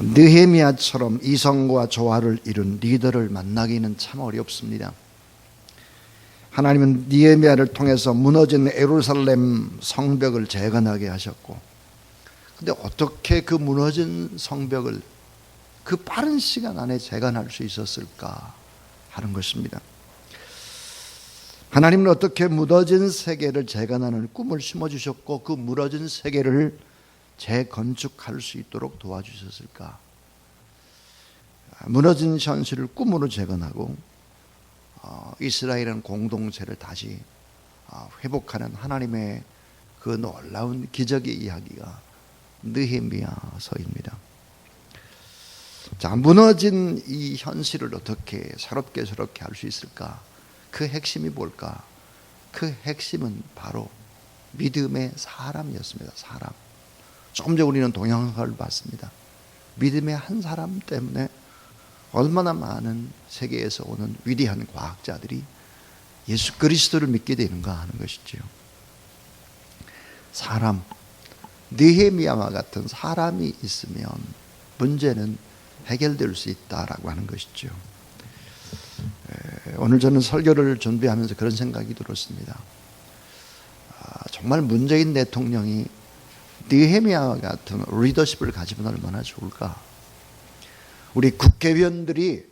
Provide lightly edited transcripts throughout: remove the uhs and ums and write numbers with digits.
느헤미야처럼 이성과 조화를 이룬 리더를 만나기는 참 어렵습니다. 하나님은 느헤미야를 통해서 무너진 예루살렘 성벽을 재건하게 하셨고, 근데 어떻게 그 무너진 성벽을 그 빠른 시간 안에 재건할 수 있었을까 하는 것입니다. 하나님은 어떻게 무너진 세계를 재건하는 꿈을 심어주셨고 그 무너진 세계를 재건축할 수 있도록 도와주셨을까? 무너진 현실을 꿈으로 재건하고 이스라엘은 공동체를 다시 회복하는 하나님의 그 놀라운 기적의 이야기가 느헤미야서입니다. 자, 무너진 이 현실을 어떻게 새롭게 할 수 있을까? 그 핵심이 뭘까? 그 핵심은 바로 믿음의 사람이었습니다. 사람. 조금 전에 우리는 동영상을 봤습니다. 믿음의 한 사람 때문에 얼마나 많은 세계에서 오는 위대한 과학자들이 예수 그리스도를 믿게 되는가 하는 것이죠. 사람, 느헤미야와 같은 사람이 있으면 문제는 해결될 수 있다라고 하는 것이죠. 오늘 저는 설교를 준비하면서 그런 생각이 들었습니다. 정말 문재인 대통령이 느헤미야와 같은 리더십을 가지면 얼마나 좋을까. 우리 국회의원들이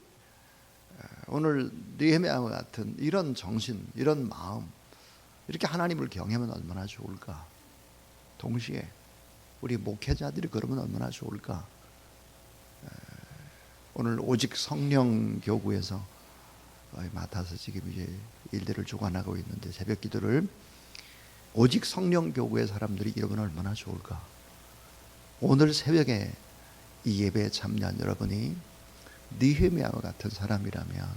오늘 느헤미야와 같은 이런 정신, 이런 마음, 이렇게 하나님을 경외하면 얼마나 좋을까. 동시에 우리 목회자들이 그러면 얼마나 좋을까. 오늘 오직 성령 교구에서 맡아서 지금 이제 일들을 주관하고 있는데, 새벽 기도를 오직 성령 교구의 사람들이 이러면 얼마나 좋을까. 오늘 새벽에 이 예배에 참여한 여러분이 느헤미야와 같은 사람이라면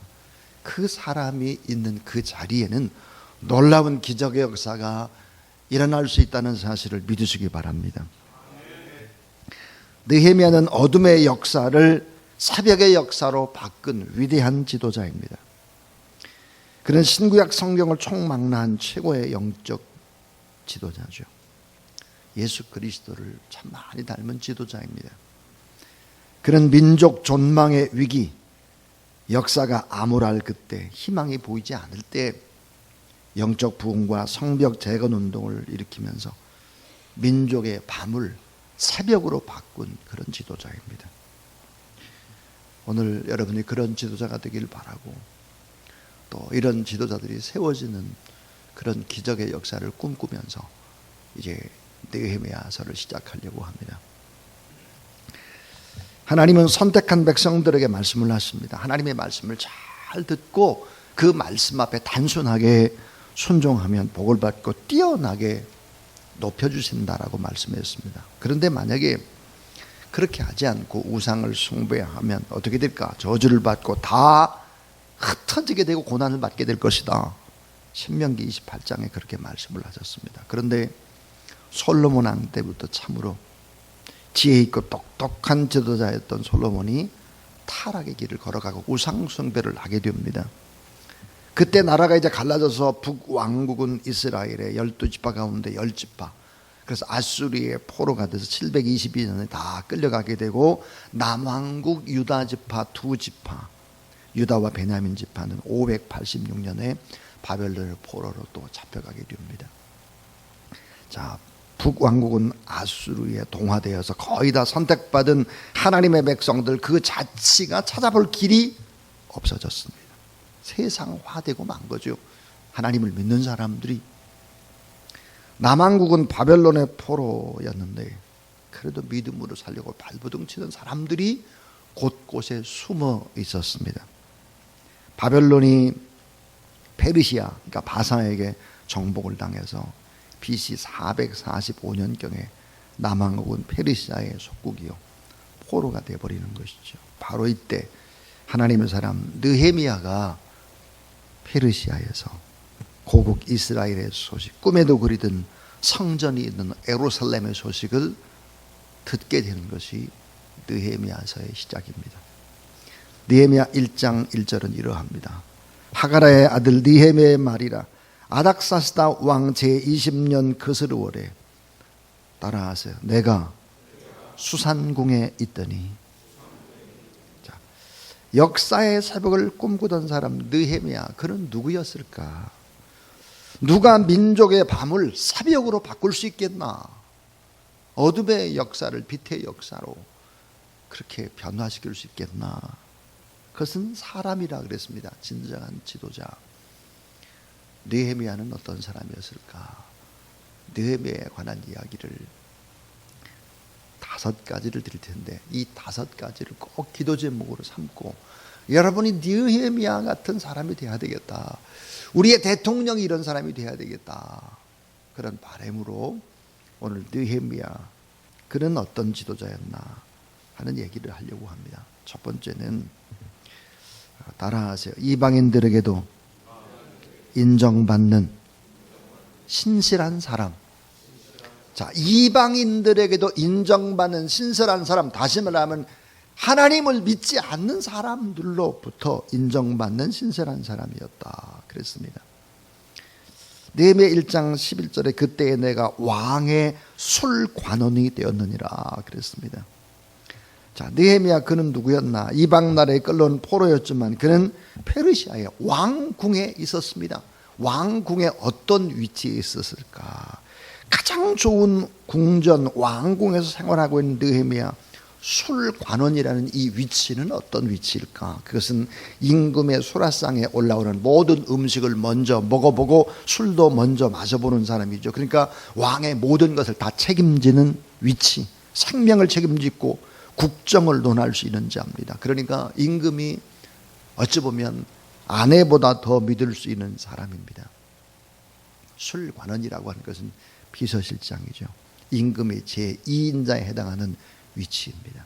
그 사람이 있는 그 자리에는 놀라운 기적의 역사가 일어날 수 있다는 사실을 믿으시기 바랍니다. 느헤미야는 어둠의 역사를 새벽의 역사로 바꾼 위대한 지도자입니다. 그는 신구약 성경을 총망라한 최고의 영적 지도자죠. 예수 그리스도를 참 많이 닮은 지도자입니다. 그는 민족 존망의 위기, 역사가 암울할 그때, 희망이 보이지 않을 때 영적 부흥과 성벽 재건 운동을 일으키면서 민족의 밤을 새벽으로 바꾼 그런 지도자입니다. 오늘 여러분이 그런 지도자가 되길 바라고, 또 이런 지도자들이 세워지는 그런 기적의 역사를 꿈꾸면서 이제 느헤미야서를 시작하려고 합니다. 하나님은 선택한 백성들에게 말씀을 하십니다. 하나님의 말씀을 잘 듣고 그 말씀 앞에 단순하게 순종하면 복을 받고 뛰어나게 높여주신다라고 말씀했습니다. 그런데 만약에 그렇게 하지 않고 우상을 숭배하면 어떻게 될까? 저주를 받고 다 흩어지게 되고 고난을 받게 될 것이다. 신명기 28장에 그렇게 말씀을 하셨습니다. 그런데 솔로몬 왕 때부터 참으로 지혜 있고 똑똑한 지도자였던 솔로몬이 타락의 길을 걸어가고 우상 숭배를 하게 됩니다. 그때 나라가 이제 갈라져서 북왕국은 이스라엘의 12지파 가운데 10지파, 그래서 아수리의 포로가 돼서 722년에 다 끌려가게 되고, 남왕국 유다지파 2지파, 유다와 베냐민 지파는 586년에 바벨론의 포로로 또 잡혀가게 됩니다. 자, 북왕국은 아수르에 동화되어서 거의 다 선택받은 하나님의 백성들 그 자치가 찾아볼 길이 없어졌습니다. 세상화되고 만 거죠. 하나님을 믿는 사람들이. 남왕국은 바벨론의 포로였는데 그래도 믿음으로 살려고 발버둥 치는 사람들이 곳곳에 숨어 있었습니다. 바벨론이 페르시아, 그러니까 바사에게 정복을 당해서 BC 445년경에 남왕국은 페르시아의 속국이요 포로가 되어버리는 것이죠. 바로 이때 하나님의 사람 느헤미야가 페르시아에서 고국 이스라엘의 소식, 꿈에도 그리던 성전이 있는 예루살렘의 소식을 듣게 되는 것이 느헤미야서의 시작입니다. 느헤미야 1장 1절은 이러합니다. 하가라의 아들 느헤미야의 말이라. 아닥사스다 왕 제20년 그스르월에 따라하세요. 내가 수산궁에 있더니. 자, 역사의 새벽을 꿈꾸던 사람 느헤미야, 그는 누구였을까? 누가 민족의 밤을 새벽으로 바꿀 수 있겠나? 어둠의 역사를 빛의 역사로 그렇게 변화시킬 수 있겠나? 그것은 사람이라 그랬습니다. 진정한 지도자. 느헤미야는 어떤 사람이었을까? 느헤미야에 관한 이야기를 5가지를 드릴 텐데, 이 5가지를 꼭 기도 제목으로 삼고 여러분이 느헤미야 같은 사람이 돼야 되겠다, 우리의 대통령이 이런 사람이 돼야 되겠다, 그런 바람으로 오늘 느헤미야, 그는 어떤 지도자였나 하는 얘기를 하려고 합니다. 첫 번째는 따라하세요. 이방인들에게도 인정받는 신실한 사람. 자, 이방인들에게도 인정받는 신실한 사람, 다시 말하면 하나님을 믿지 않는 사람들로부터 인정받는 신실한 사람이었다 그랬습니다. 느헤미야 1장 11절에 그때에 내가 왕의 술관원이 되었느니라 그랬습니다. 자, 느헤미야, 그는 누구였나? 이방 나라에 끌려온 포로였지만 그는 페르시아의 왕궁에 있었습니다. 왕궁에 어떤 위치에 있었을까? 가장 좋은 궁전 왕궁에서 생활하고 있는 느헤미야, 술관원이라는 이 위치는 어떤 위치일까? 그것은 임금의 수라상에 올라오는 모든 음식을 먼저 먹어보고 술도 먼저 마셔보는 사람이죠. 그러니까 왕의 모든 것을 다 책임지는 위치, 생명을 책임지고 국정을 논할 수 있는 자입니다. 그러니까 임금이 어찌 보면 아내보다 더 믿을 수 있는 사람입니다. 술관원이라고 하는 것은 비서실장이죠. 임금의 제2인자에 해당하는 위치입니다.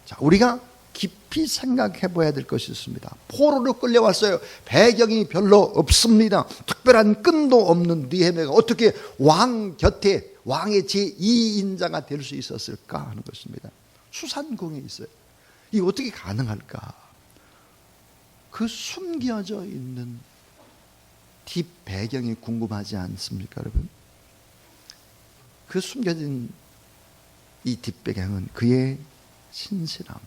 자, 우리가 깊이 생각해 봐야 될 것이 있습니다. 포로로 끌려왔어요. 배경이 별로 없습니다. 특별한 끈도 없는 느헤미야가 어떻게 왕 곁에 왕의 제2인자가 될 수 있었을까 하는 것입니다. 수산궁에 있어요. 이게 어떻게 가능할까? 그 숨겨져 있는 뒷 배경이 궁금하지 않습니까, 여러분? 그 숨겨진 이 뒷배경은 그의 진실함,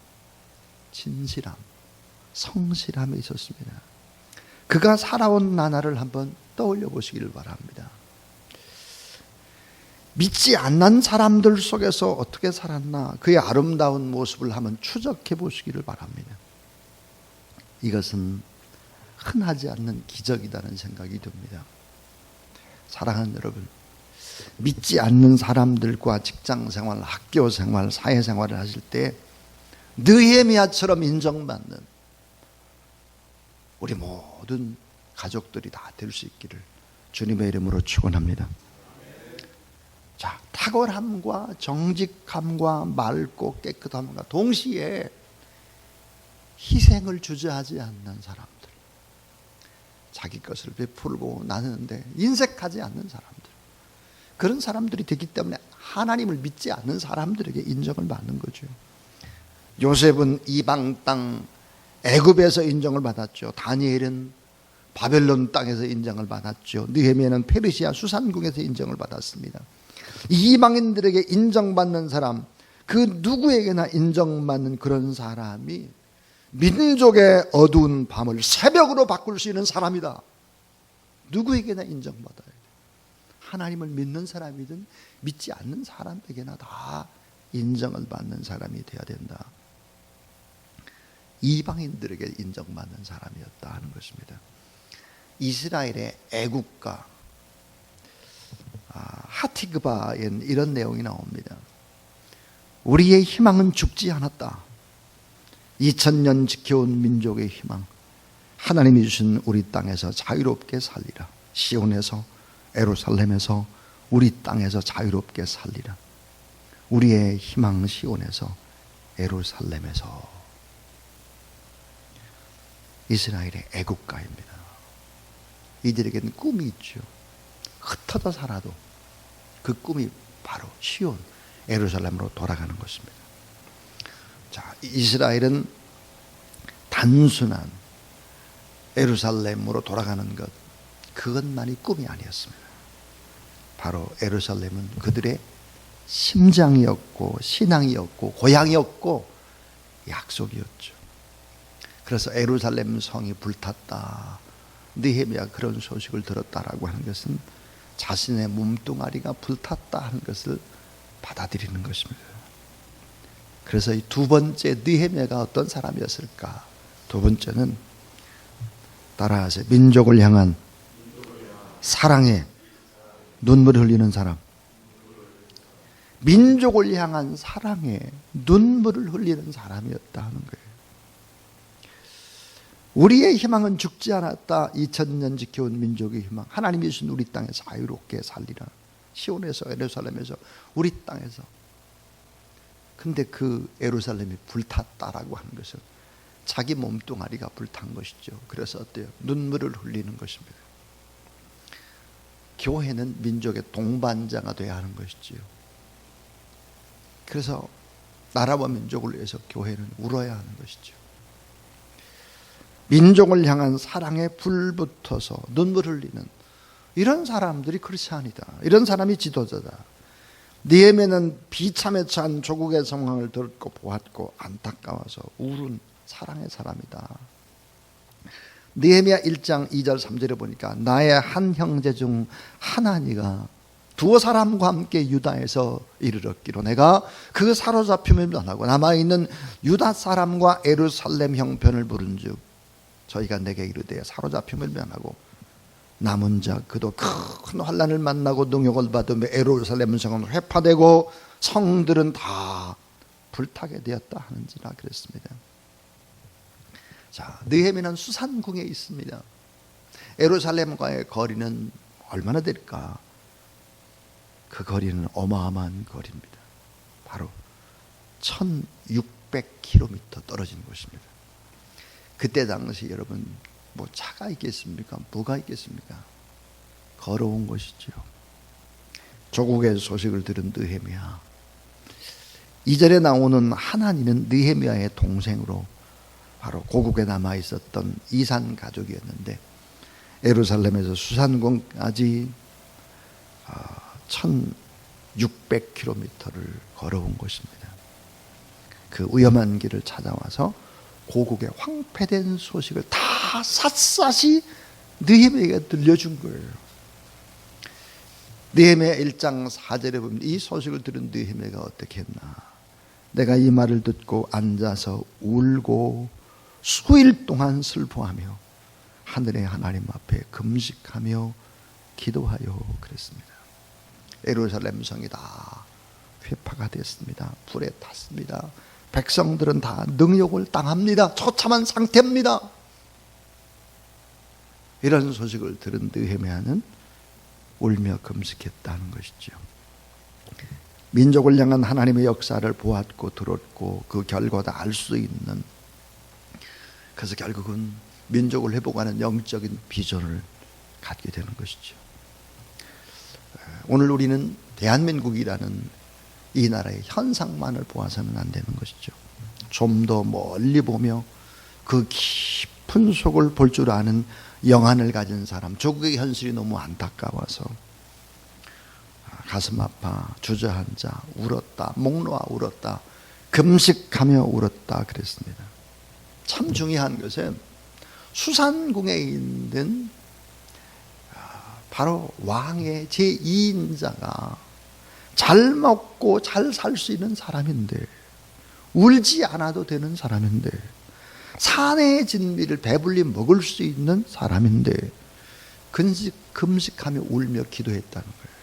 성실함에 있었습니다. 그가 살아온 나날을 한번 떠올려 보시기를 바랍니다. 믿지 않는 사람들 속에서 어떻게 살았나, 그의 아름다운 모습을 한번 추적해 보시기를 바랍니다. 이것은 흔하지 않는 기적이라는 생각이 듭니다. 사랑하는 여러분, 믿지 않는 사람들과 직장생활, 학교생활, 사회생활을 하실 때 느헤미야처럼 인정받는 우리 모든 가족들이 다 될 수 있기를 주님의 이름으로 축원합니다. 자, 탁월함과 정직함과 맑고 깨끗함과 동시에 희생을 주저하지 않는 사람들, 자기 것을 베풀고 나누는데 인색하지 않는 사람들, 그런 사람들이 되기 때문에 하나님을 믿지 않는 사람들에게 인정을 받는 거죠. 요셉은 이방 땅 애굽에서 인정을 받았죠. 다니엘은 바벨론 땅에서 인정을 받았죠. 느헤미야는 페르시아 수산궁에서 인정을 받았습니다. 이방인들에게 인정받는 사람, 그 누구에게나 인정받는 그런 사람이 민족의 어두운 밤을 새벽으로 바꿀 수 있는 사람이다. 누구에게나 인정받아야 돼. 하나님을 믿는 사람이든 믿지 않는 사람에게나 다 인정을 받는 사람이 되어야 된다. 이방인들에게 인정받는 사람이었다 하는 것입니다. 이스라엘의 애국가 하티그바엔 이런 내용이 나옵니다. 우리의 희망은 죽지 않았다. 2000년 지켜온 민족의 희망, 하나님이 주신 우리 땅에서 자유롭게 살리라. 시온에서, 예루살렘에서, 우리 땅에서 자유롭게 살리라. 우리의 희망 시온에서, 예루살렘에서. 이스라엘의 애국가입니다. 이들에게는 꿈이 있죠. 흩어져 살아도 그 꿈이 바로 시온, 예루살렘으로 돌아가는 것입니다. 자, 이스라엘은 단순한 예루살렘으로 돌아가는 것, 그것만이 꿈이 아니었습니다. 바로 예루살렘은 그들의 심장이었고 신앙이었고 고향이었고 약속이었죠. 그래서 예루살렘 성이 불탔다, 느헤미야가 그런 소식을 들었다라고 하는 것은 자신의 몸뚱아리가 불탔다 하는 것을 받아들이는 것입니다. 그래서 이 두 번째 느헤미야가 어떤 사람이었을까? 두 번째는 따라하세요. 민족을 향한 사랑에 눈물을 흘리는 사람. 민족을 향한 사랑에 눈물을 흘리는 사람이었다 하는 거예요. 우리의 희망은 죽지 않았다. 2000년 지켜온 민족의 희망, 하나님이 주신 우리 땅에 자유롭게 살리라. 시온에서, 예루살렘에서, 우리 땅에서. 근데 그 예루살렘이 불탔다라고 하는 것은 자기 몸뚱아리가 불탄 것이죠. 그래서 어때요? 눈물을 흘리는 것입니다. 교회는 민족의 동반자가 되어야 하는 것이지요. 그래서 나라와 민족을 위해서 교회는 울어야 하는 것이죠. 민족을 향한 사랑에 불붙어서 눈물 흘리는 이런 사람들이 크리스찬이다. 이런 사람이 지도자다. 느헤미야는 비참에 처한 조국의 상황을 듣고 보았고 안타까워서 울은 사랑의 사람이다. 느헤미야 1장 2절 3절에 보니까 나의 한 형제 중 하나니가 두어 사람과 함께 유다에서 이르렀기로 내가 그 사로잡힘을 면하고 남아있는 유다 사람과 예루살렘 형편을 부른즉 저희가 내게 이르되 사로잡힘을 면하고 남은 자 그도 큰 환난을 만나고 능욕을 받으며 예루살렘 성은 회파되고 성들은 다 불타게 되었다 하는지라 그랬습니다. 자, 느헤미야는 수산궁에 있습니다. 예루살렘과의 거리는 얼마나 될까? 그 거리는 어마어마한 거리입니다. 바로 1600km 떨어진 곳입니다. 그때 당시 여러분 뭐 차가 있겠습니까? 뭐가 있겠습니까? 걸어온 것이죠. 조국의 소식을 들은 느헤미야. 2절에 나오는 하나니는 느헤미야의 동생으로 바로 고국에 남아 있었던 이산 가족이었는데 예루살렘에서 수산궁까지 1600km를 걸어온 것입니다. 그 위험한 길을 찾아와서 고국의 황폐된 소식을 다 샅샅이 느헤미야에게 들려준 거예요. 느헤미야 1장 4절에 보면 이 소식을 들은 느헤미야가 어떻게 했나? 내가 이 말을 듣고 앉아서 울고 수일 동안 슬퍼하며 하늘의 하나님 앞에 금식하며 기도하여 그랬습니다. 예루살렘 성이 다 회파가 됐습니다. 불에 탔습니다. 백성들은 다 능욕을 당합니다. 처참한 상태입니다. 이런 소식을 들은 느헤미야는 울며 금식했다는 것이죠. 민족을 향한 하나님의 역사를 보았고 들었고 그 결과도 알 수 있는, 그래서 결국은 민족을 회복하는 영적인 비전을 갖게 되는 것이죠. 오늘 우리는 대한민국이라는 이 나라의 현상만을 보아서는 안 되는 것이죠. 좀 더 멀리 보며 그 깊은 속을 볼 줄 아는 영안을 가진 사람, 조국의 현실이 너무 안타까워서 가슴 아파 주저앉아 울었다, 목 놓아 울었다, 금식하며 울었다 그랬습니다. 참 중요한 것은 수산궁에 있는 바로 왕의 제2인자가 잘 먹고 잘 살 수 있는 사람인데, 울지 않아도 되는 사람인데, 산의 진미를 배불리 먹을 수 있는 사람인데 금식하며 울며 기도했다는 거예요.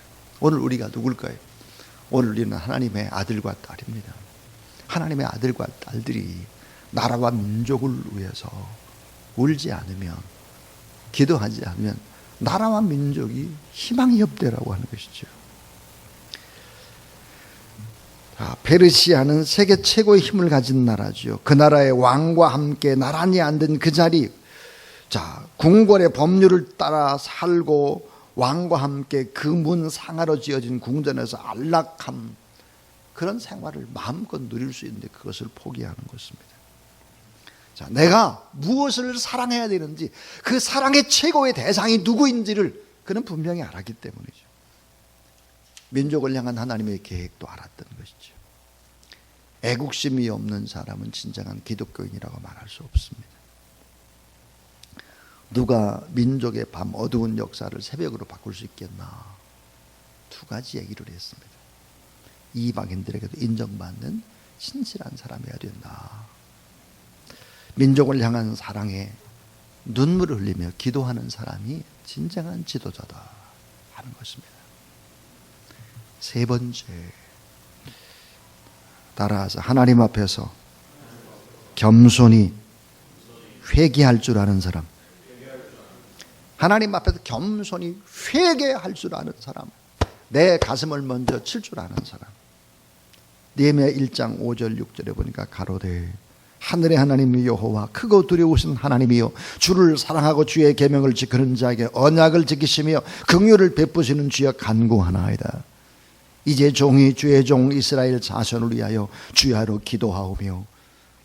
오늘 우리가 누굴까요? 오늘 우리는 하나님의 아들과 딸입니다. 하나님의 아들과 딸들이 나라와 민족을 위해서 울지 않으면, 기도하지 않으면 나라와 민족이 희망이 없대라고 하는 것이죠. 페르시아는 세계 최고의 힘을 가진 나라죠. 그 나라의 왕과 함께 나란히 앉은 그 자리, 궁궐의 법률을 따라 살고 왕과 함께 그 문 상하로 지어진 궁전에서 안락함, 그런 생활을 마음껏 누릴 수 있는데 그것을 포기하는 것입니다. 내가 무엇을 사랑해야 되는지, 그 사랑의 최고의 대상이 누구인지를 그는 분명히 알았기 때문이죠. 민족을 향한 하나님의 계획도 알았던 것이죠. 애국심이 없는 사람은 진정한 기독교인이라고 말할 수 없습니다. 누가 민족의 밤 어두운 역사를 새벽으로 바꿀 수 있겠나? 두 가지 얘기를 했습니다. 이방인들에게도 인정받는 신실한 사람이어야 된다. 민족을 향한 사랑에 눈물을 흘리며 기도하는 사람이 진정한 지도자다 하는 것입니다. 세 번째, 따라서 하나님 앞에서 겸손히 회개할 줄 아는 사람. 하나님 앞에서 겸손히 회개할 줄 아는 사람. 내 가슴을 먼저 칠 줄 아는 사람. 느헤미야 1장 5절 6절에 보니까 가로되 하늘의 하나님 여호와 크고 두려우신 하나님이요 주를 사랑하고 주의 계명을 지키는 자에게 언약을 지키시며 긍휼을 베푸시는 주여 간구하나이다. 이제 종이 주의 종 이스라엘 자손을 위하여 주야로 기도하오며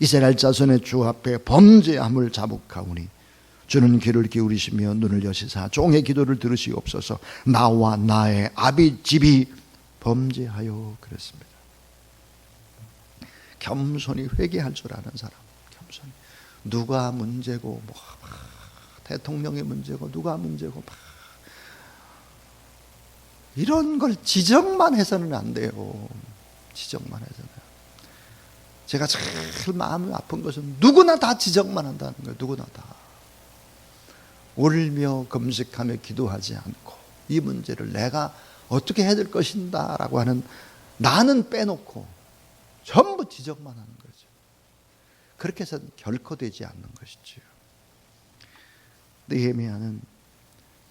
이스라엘 자손의 주 앞에 범죄함을 자복하오니 주는 귀를 기울이시며 눈을 여시사 종의 기도를 들으시옵소서. 나와 나의 아비 집이 범죄하여 그랬습니다. 겸손히 회개할 줄 아는 사람. 겸손히 누가 문제고 대통령이 문제고 누가 문제고 이런 걸 지적만 해서는 안 돼요. 지적만 해서는. 제가 제일 마음이 아픈 것은 누구나 다 지적만 한다는 거예요. 누구나 다. 울며 금식하며 기도하지 않고 이 문제를 내가 어떻게 해야 될 것인가 라고 하는 나는 빼놓고 전부 지적만 하는 거죠. 그렇게 해서는 결코 되지 않는 것이죠. 느헤미야는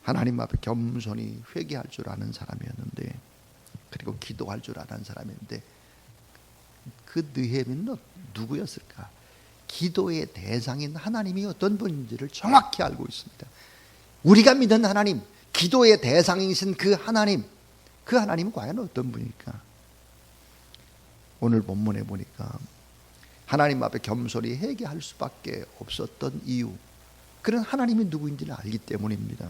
하나님 앞에 겸손히 회개할 줄 아는 사람이었는데, 그리고 기도할 줄 아는 사람인데, 그 느헤미야는 누구였을까? 기도의 대상인 하나님이 어떤 분인지를 정확히 알고 있습니다. 우리가 믿는 하나님, 기도의 대상이신 그 하나님은 과연 어떤 분일까? 오늘 본문에 보니까 하나님 앞에 겸손히 회개할 수밖에 없었던 이유, 그런 하나님이 누구인지를 알기 때문입니다.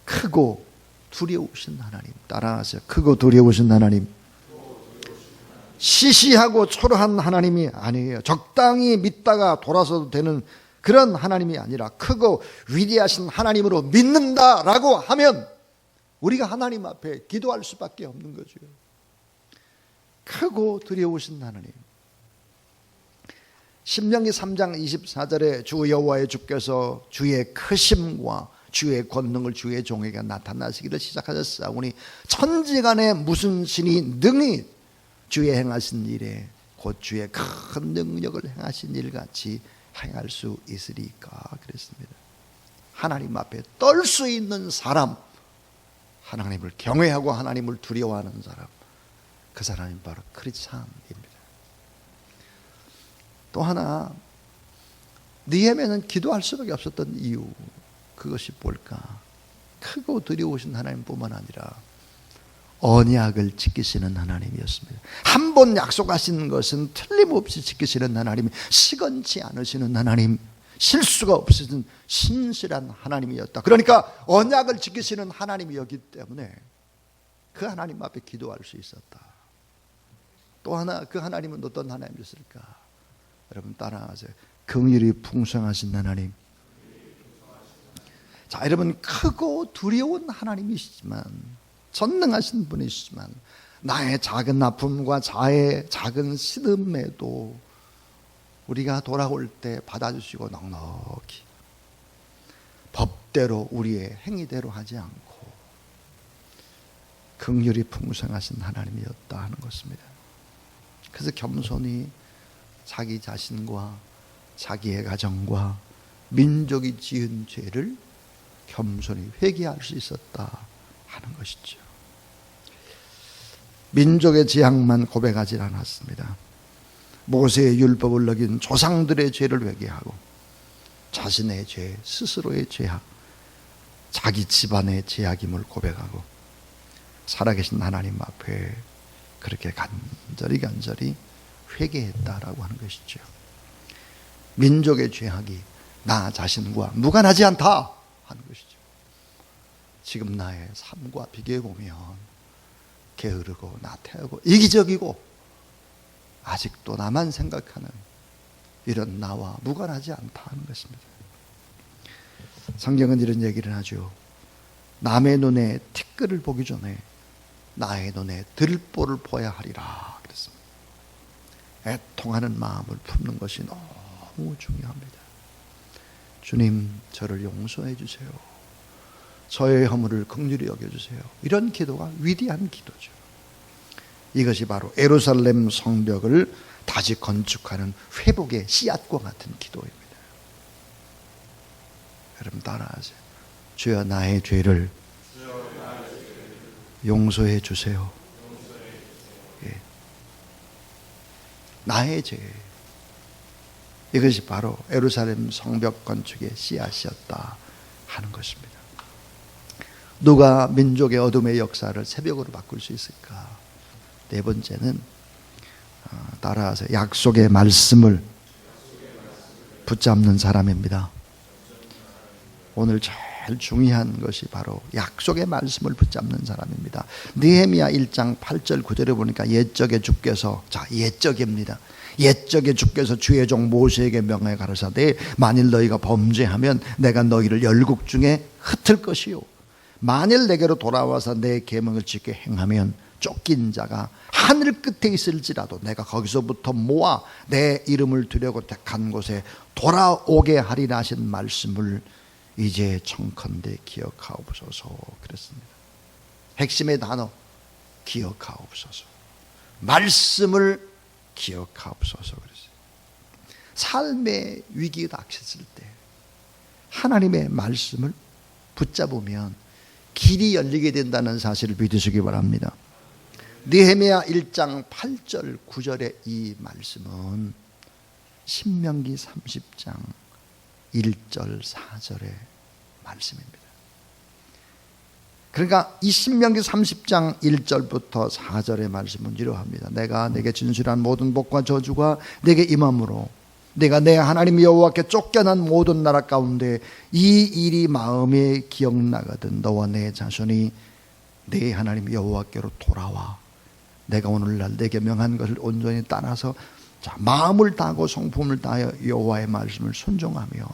크고 두려우신 하나님. 따라하세요. 크고 두려우신 하나님. 시시하고 초라한 하나님이 아니에요. 적당히 믿다가 돌아서도 되는 그런 하나님이 아니라 크고 위대하신 하나님으로 믿는다라고 하면 우리가 하나님 앞에 기도할 수밖에 없는 거죠. 크고 두려우신 하나님. 신명기 3장 24절에 주 여호와의 주께서 주의 크심과 주의 권능을 주의 종에게 나타나시기를 시작하셨사오니 천지간에 무슨 신이 능히 주의 행하신 일에 곧 주의 큰 능력을 행하신 일같이 행할 수 있으리까 그랬습니다. 하나님 앞에 떨 수 있는 사람, 하나님을 경외하고 하나님을 두려워하는 사람, 그 사람이 바로 크리스찬입니다. 또 하나, 느헤미야는 기도할 수밖에 없었던 이유, 그것이 뭘까? 크고 두려우신 하나님뿐만 아니라 언약을 지키시는 하나님이었습니다. 한 번 약속하신 것은 틀림없이 지키시는 하나님, 시건치 않으시는 하나님, 실수가 없으신 신실한 하나님이었다. 그러니까 언약을 지키시는 하나님이었기 때문에 그 하나님 앞에 기도할 수 있었다. 또 하나, 그 하나님은 어떤 하나님이었을까? 여러분 따라하세요. 긍휼이 풍성하신 하나님. 자, 여러분, 크고 두려운 하나님이시지만, 전능하신 분이시지만, 나의 작은 아픔과 자의 작은 시름에도 우리가 돌아올 때 받아주시고 넉넉히 법대로 우리의 행위대로 하지 않고 긍휼이 풍성하신 하나님이었다 하는 것입니다. 그래서 겸손히 자기 자신과 자기의 가정과 민족이 지은 죄를 겸손히 회개할 수 있었다 하는 것이죠. 민족의 재앙만 고백하지 않았습니다. 모세의 율법을 어긴 조상들의 죄를 회개하고 자신의 죄, 스스로의 죄악, 자기 집안의 죄악임을 고백하고 살아계신 하나님 앞에 그렇게 간절히 회개했다라고 하는 것이죠. 민족의 죄악이 나 자신과 무관하지 않다 하는 것이죠. 지금 나의 삶과 비교해 보면 게으르고 나태하고 이기적이고 아직도 나만 생각하는 이런 나와 무관하지 않다 하는 것입니다. 성경은 이런 얘기를 하죠. 남의 눈에 티끌을 보기 전에 나의 눈에 들보를 보아야 하리라 그랬습니다. 애통하는 마음을 품는 것이 너무 중요합니다. 주님, 저를 용서해 주세요. 저의 허물을 긍휼히 여겨주세요. 이런 기도가 위대한 기도죠. 이것이 바로 예루살렘 성벽을 다시 건축하는 회복의 씨앗과 같은 기도입니다. 여러분 따라하세요. 주여 나의 죄를 용서해 주세요. 예. 나의 죄. 이것이 바로 예루살렘 성벽 건축의 씨앗이었다 하는 것입니다. 누가 민족의 어둠의 역사를 새벽으로 바꿀 수 있을까? 네 번째는 따라하세요. 약속의 말씀을 붙잡는 사람입니다. 오늘 제일 중요한 것이 바로 약속의 말씀을 붙잡는 사람입니다. 느헤미야 1장 8절 9절에 보니까 옛적에 주께서, 자 옛적입니다. 옛적에 주께서 주의 종 모세에게 명하여 가라사대 만일 너희가 범죄하면 내가 너희를 열국 중에 흩을 것이요 만일 내게로 돌아와서 내 계명을 지켜 행하면 쫓긴 자가 하늘 끝에 있을지라도 내가 거기서부터 모아 내 이름을 두려고 택한 곳에 돌아오게 하리라 하신 말씀을 이제 청컨대 기억하옵소서 그랬습니다. 핵심의 단어 기억하옵소서, 말씀을 기억하옵소서 그랬어요. 삶의 위기가 닥쳤을 때 하나님의 말씀을 붙잡으면 길이 열리게 된다는 사실을 믿으시기 바랍니다. 느헤미야 1장 8절 9절의 이 말씀은 신명기 30장 1절 4절의 말씀입니다. 그러니까 이 신명기 30장 1절부터 4절의 말씀은 이러합니다. 내가 내게 진술한 모든 복과 저주가 내게 임함으로 내가 내 하나님 여호와께 쫓겨난 모든 나라 가운데 이 일이 마음에 기억나거든 너와 내 자손이 내 하나님 여호와께로 돌아와 내가 오늘날 내게 명한 것을 온전히 따라서 자, 마음을 다하고 성품을 다하여 여호와의 말씀을 순종하면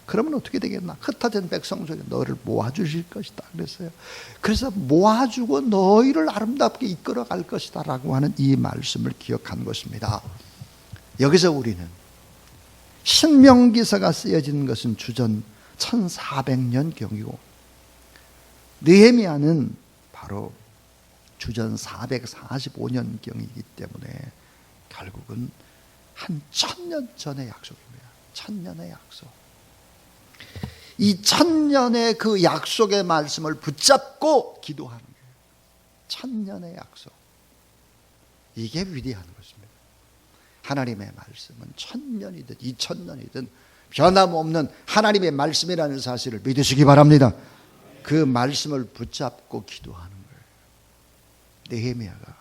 그러면 어떻게 되겠나? 흩어진 백성 중에 너를 모아주실 것이다 그랬어요. 그래서 모아주고 너희를 아름답게 이끌어갈 것이다 라고 하는 이 말씀을 기억한 것입니다. 여기서 우리는 신명기서가 쓰여진 것은 주전 1400년경이고 느헤미야는 바로 주전 445년경이기 때문에 결국은 한 1000년 전의 약속입니다. 1000년의 약속. 이 1000년의 그 약속의 말씀을 붙잡고 기도하는 거예요. 1000년의 약속. 이게 위대한 것입니다. 하나님의 말씀은 1000년이든 2000년이든 변함없는 하나님의 말씀이라는 사실을 믿으시기 바랍니다. 그 말씀을 붙잡고 기도하는 거예요. 느헤미야가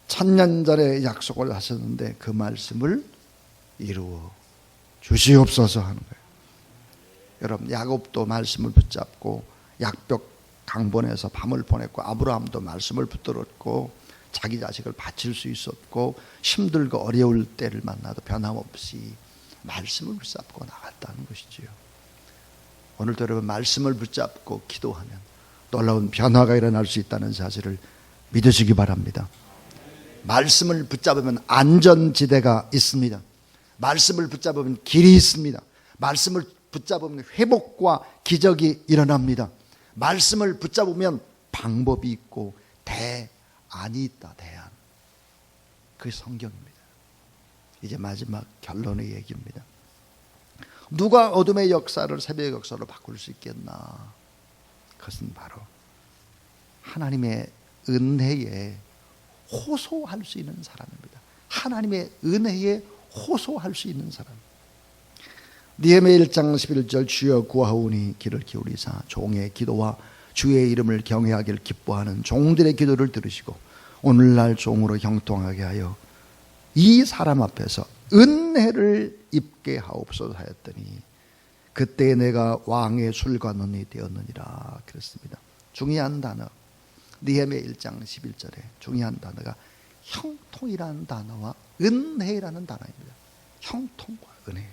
1000년 전에 약속을 하셨는데 그 말씀을 이루어 주시옵소서 하는 거예요. 여러분 야곱도 말씀을 붙잡고 약벽 강본에서 밤을 보냈고 아브라함도 말씀을 붙들었고 자기 자식을 바칠 수 있었고 힘들고 어려울 때를 만나도 변함없이 말씀을 붙잡고 나갔다는 것이지요. 오늘도 여러분 말씀을 붙잡고 기도하면 놀라운 변화가 일어날 수 있다는 사실을 믿으시기 바랍니다. 말씀을 붙잡으면 안전지대가 있습니다. 말씀을 붙잡으면 길이 있습니다. 말씀을 붙잡으면 회복과 기적이 일어납니다. 말씀을 붙잡으면 방법이 있고 대안이 있다. 대안. 그게 성경입니다. 이제 마지막 결론의 얘기입니다. 누가 어둠의 역사를 새벽의 역사로 바꿀 수 있겠나? 그것은 바로 하나님의 은혜에 호소할 수 있는 사람입니다. 하나님의 은혜에 호소할 수 있는 사람. 느헤미야 1장 11절 주여 구하오니 귀를 기울이사 종의 기도와 주의 이름을 경외하기를 기뻐하는 종들의 기도를 들으시고 오늘날 종으로 형통하게 하여 이 사람 앞에서 은혜를 입게 하옵소서 하였더니 그때 내가 왕의 술관원이 되었느니라 그랬습니다. 중요한 단어 느헤미야 1장 11절에 중요한 단어가 형통이라는 단어와 은혜라는 단어입니다. 형통과 은혜.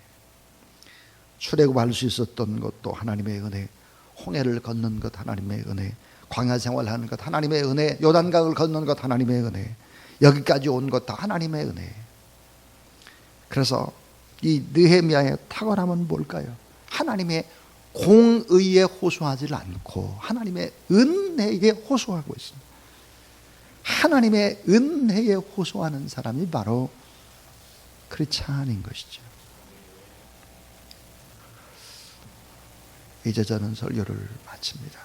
출애굽할 수 있었던 것도 하나님의 은혜, 홍해를 걷는 것 하나님의 은혜, 광야 생활하는 것 하나님의 은혜, 요단강을 걷는 것 하나님의 은혜, 여기까지 온 것 다 하나님의 은혜. 그래서 이 느헤미야의 탁월함은 뭘까요? 하나님의 공의에 호소하지 않고 하나님의 은혜에 호소하고 있습니다. 하나님의 은혜에 호소하는 사람이 바로 크리스찬인 것이죠. 이제 저는 설교를 마칩니다.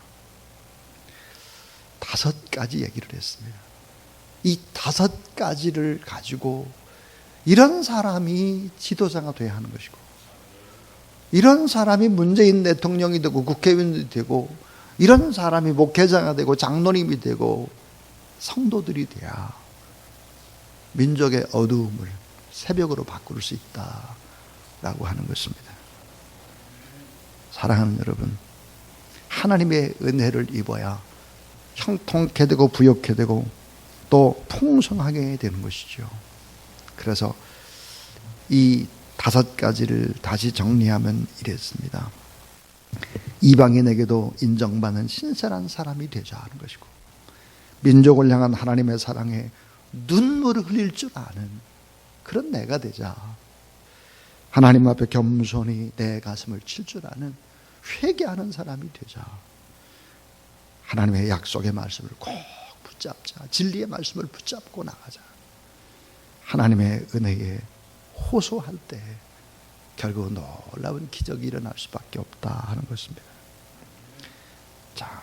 5가지 얘기를 했습니다. 이 5가지를 가지고 이런 사람이 지도자가 돼야 하는 것이고, 이런 사람이 문재인 대통령이 되고 국회의원이 되고, 이런 사람이 목회자가 되고 장로님이 되고 성도들이 돼야 민족의 어두움을 새벽으로 바꿀 수 있다라고 하는 것입니다. 사랑하는 여러분, 하나님의 은혜를 입어야 형통케 되고 부욕케 되고 또 풍성하게 되는 것이죠. 그래서 이 5가지를 다시 정리하면 이랬습니다. 이방인에게도 인정받는 신실한 사람이 되자 하는 것이고, 민족을 향한 하나님의 사랑에 눈물을 흘릴 줄 아는 그런 내가 되자. 하나님 앞에 겸손히 내 가슴을 칠 줄 아는 회개하는 사람이 되자. 하나님의 약속의 말씀을 꼭 붙잡자. 진리의 말씀을 붙잡고 나가자. 하나님의 은혜에 호소할 때 결국 놀라운 기적이 일어날 수밖에 없다 하는 것입니다. 자,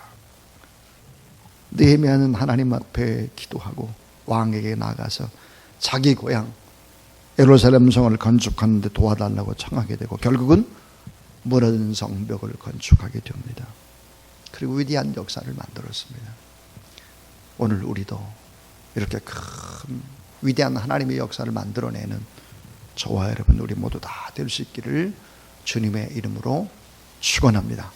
느헤미야는 하나님 앞에 기도하고 왕에게 나가서 자기 고향 예루살렘 성을 건축하는데 도와달라고 청하게 되고 결국은 무너진 성벽을 건축하게 됩니다. 그리고 위대한 역사를 만들었습니다. 오늘 우리도 이렇게 큰 위대한 하나님의 역사를 만들어내는 저와 여러분 우리 모두 다 될 수 있기를 주님의 이름으로 축원합니다.